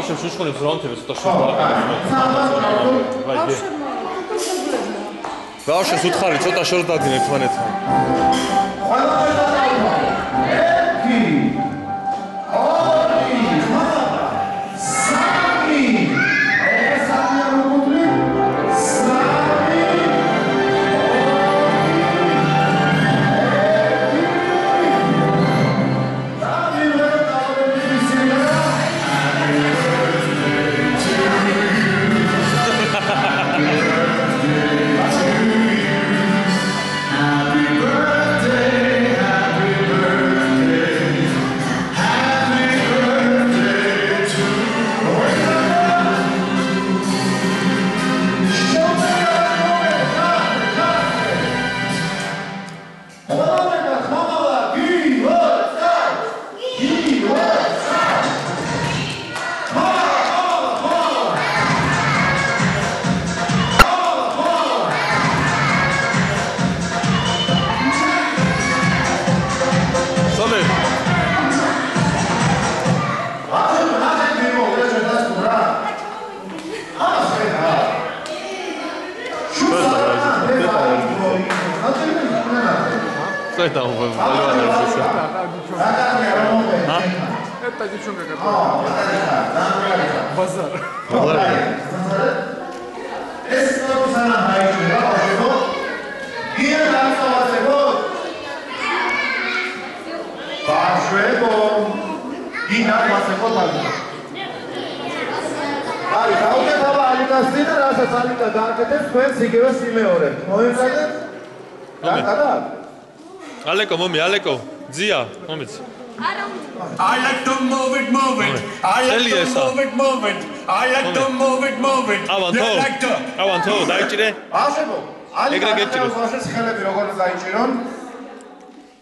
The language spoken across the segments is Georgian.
ბავშვებს შუშხონის ბრონთებს და ბავშვებს უთხარი ცოტა შორს დადგინე ერთმანეთთან. Це там валювалися. Это девчонка, которая базар. Aleko, mommy, Aleko, Zia, mommy. I like to move it, move it. I like to move it, move it. I like to move it, move it. I want to. Daicire. Ashebo. Egre getiro. Boshes xelები როგორ დაიჭირონ?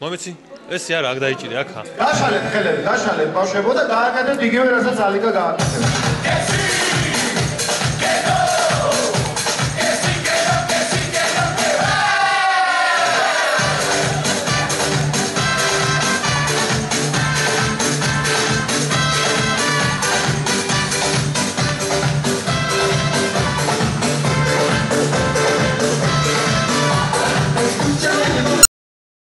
მომეცი, ეს რა აქ დაიჭირე, აქა. გაშალეთ ხელები, გაშალეთ ბავშვებო და გააკეთეთ იგივე რასაც ალიკა გააკეთებს.